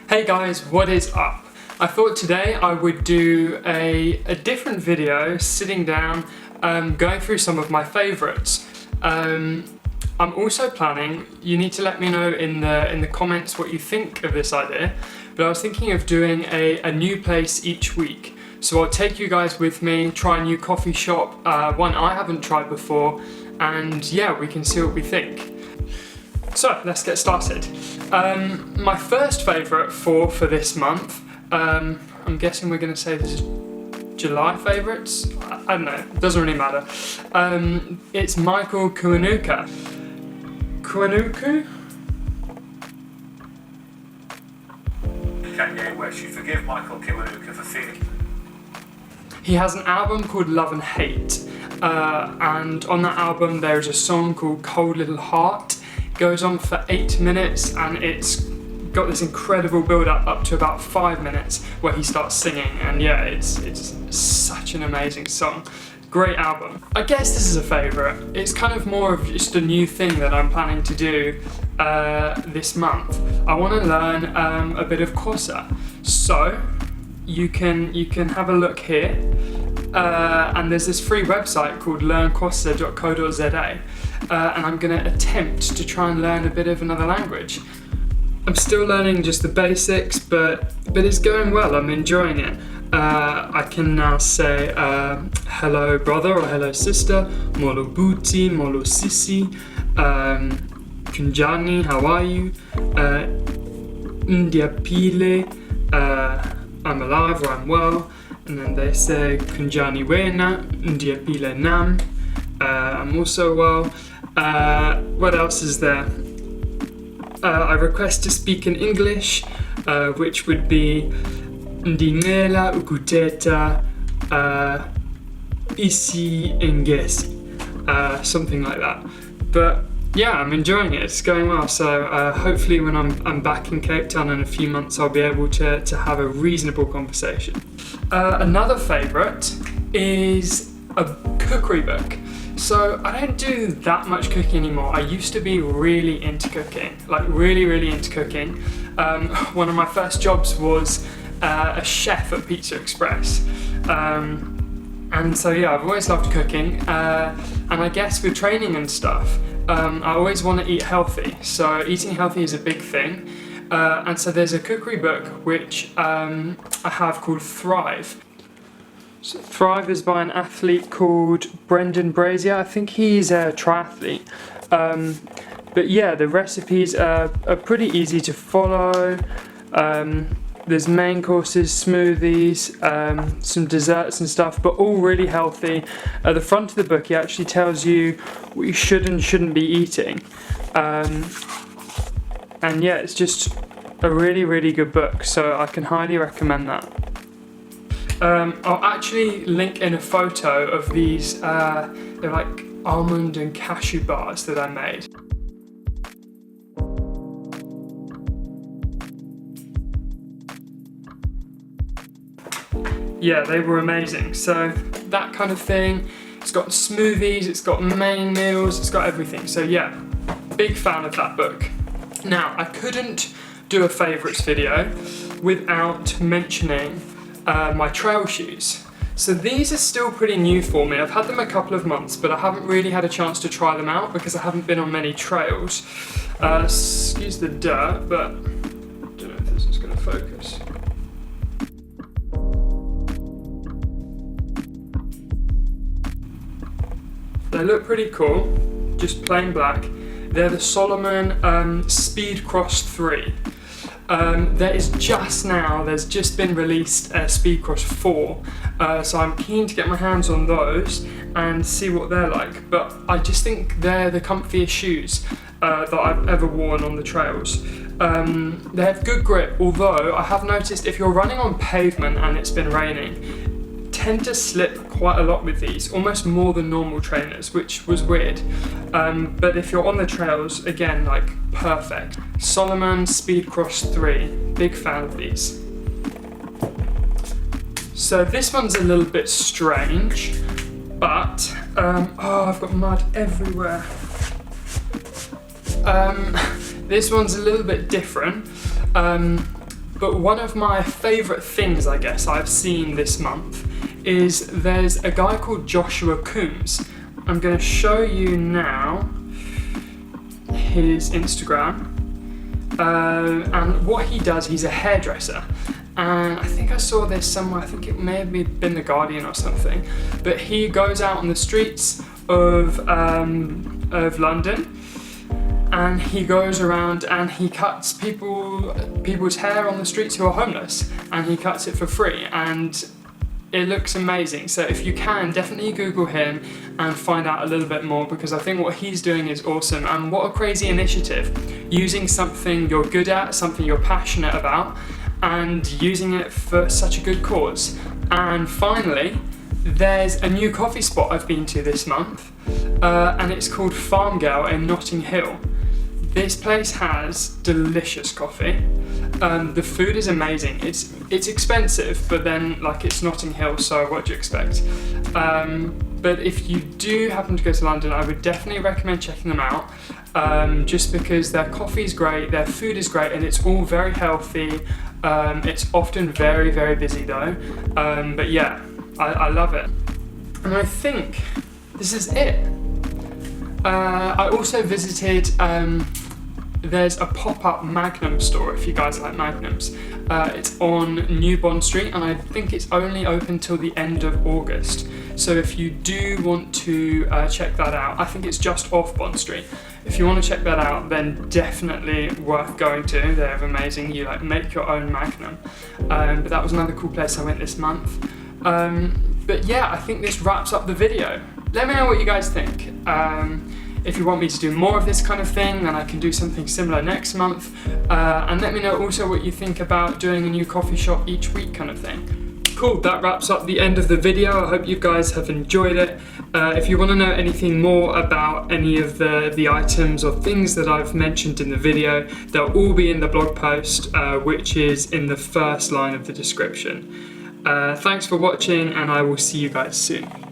Hey guys, what is up? I thought today I would do a different video, sitting down, going through some of my favourites. I'm also planning, you need to let me know in the comments what you think of this idea, but I was thinking of doing a new place each week. So I'll take you guys with me, try a new coffee shop, one I haven't tried before, and yeah, we can see what we think. So let's get started. My first favourite for this month, I'm guessing we're going to say this is July favourites? I don't know, it doesn't really matter. It's Michael Kiwanuka. Kiwanuka? Kanye West, you forgive Michael Kiwanuka for feeling. He has an album called Love and Hate, and on that album there is a song called Cold Little Heart. It goes on for 8 minutes and it's got this incredible build up to about 5 minutes where he starts singing, and yeah, it's such an amazing song. Great album. I guess this is a favourite. It's kind of more of just a new thing that I'm planning to do this month. I want to learn a bit of Xhosa. So you can have a look here, and there's this free website called learnxhosa.co.za, and I'm going to attempt to try and learn a bit of another language. I'm still learning just the basics, but it's going well. I'm enjoying it. I can now say hello brother or hello sister, molo buti, molo sisi, kunjani, how are you, India pile, I'm alive or I'm well, and then they say kunjani wena, India pile nam, I'm also well. What else is there? I request to speak in English, which would be Ndinela ukuteta isi engesi, something like that. But yeah, I'm enjoying it. It's going well. So hopefully, when I'm back in Cape Town in a few months, I'll be able to have a reasonable conversation. Another favourite is a cookery book. So I don't do that much cooking anymore. I used to be really into cooking, like really into cooking. One of my first jobs was a chef at Pizza Express. And so yeah, I've always loved cooking. And I guess with training and stuff, I always want to eat healthy. So eating healthy is a big thing. And so there's a cookery book which I have called Thrive. So Thrive is by an athlete called Brendan Brazier. I think he's a triathlete. But yeah, the recipes are pretty easy to follow. There's main courses, smoothies, some desserts and stuff, but all really healthy. At the front of the book, he actually tells you what you should and shouldn't be eating. And yeah, it's just a really good book, so I can highly recommend that. I'll actually link in a photo of these, they're like almond and cashew bars that I made. Yeah, they were amazing. So that kind of thing. It's got smoothies, it's got main meals, it's got everything. So yeah, big fan of that book. Now, I couldn't do a favourites video without mentioning my trail shoes. So these are still pretty new for me. I've had them a couple of months, but I haven't really had a chance to try them out because I haven't been on many trails. Excuse the dirt, but I don't know if this is going to focus. They look pretty cool, just plain black. They're the Solomon Speed Cross 3. There's just been released Speed Cross 4, so I'm keen to get my hands on those and see what they're like. But I just think they're the comfiest shoes that I've ever worn on the trails. They have good grip, although I have noticed if you're running on pavement and it's been raining, tend to slip quite a lot with these, almost more than normal trainers, which was weird. But if you're on the trails, again, like perfect. Solomon Speed Cross 3, big fan of these. So this one's a little bit strange, but oh, I've got mud everywhere. This one's a little bit different. But one of my favourite things, I guess, I've seen this month is there's a guy called Joshua Coombs. I'm going to show you now his Instagram. And what he does, he's a hairdresser. And I think I saw this somewhere, I think it may have been The Guardian or something. But he goes out on the streets of London, and he goes around and he cuts people's hair on the streets who are homeless, and he cuts it for free, and it looks amazing. So if you can, definitely Google him and find out a little bit more, because I think what he's doing is awesome, and what a crazy initiative, using something you're good at, something you're passionate about, and using it for such a good cause. And finally, there's a new coffee spot I've been to this month, and it's called Farm Girl in Notting Hill. This place has delicious coffee. The food is amazing. It's expensive, but then it's Notting Hill, so what do you expect? But if you do happen to go to London, I would definitely recommend checking them out, just because their coffee is great, their food is great, and it's all very healthy. It's often very, very busy though. But yeah, I love it. And I think this is it. I also visited, there's a pop-up Magnum store if you guys like Magnums. It's on New Bond Street, and I think it's only open till the end of August. So if you do want to check that out, I think it's just off Bond Street. If you want to check that out, then definitely worth going to. They're amazing. You make your own Magnum. But that was another cool place I went this month. But yeah, I think this wraps up the video. Let me know what you guys think. If you want me to do more of this kind of thing, then I can do something similar next month. And let me know also what you think about doing a new coffee shop each week kind of thing. Cool, that wraps up the end of the video. I hope you guys have enjoyed it. If you want to know anything more about any of the items or things that I've mentioned in the video, they'll all be in the blog post, which is in the first line of the description. Thanks for watching, and I will see you guys soon.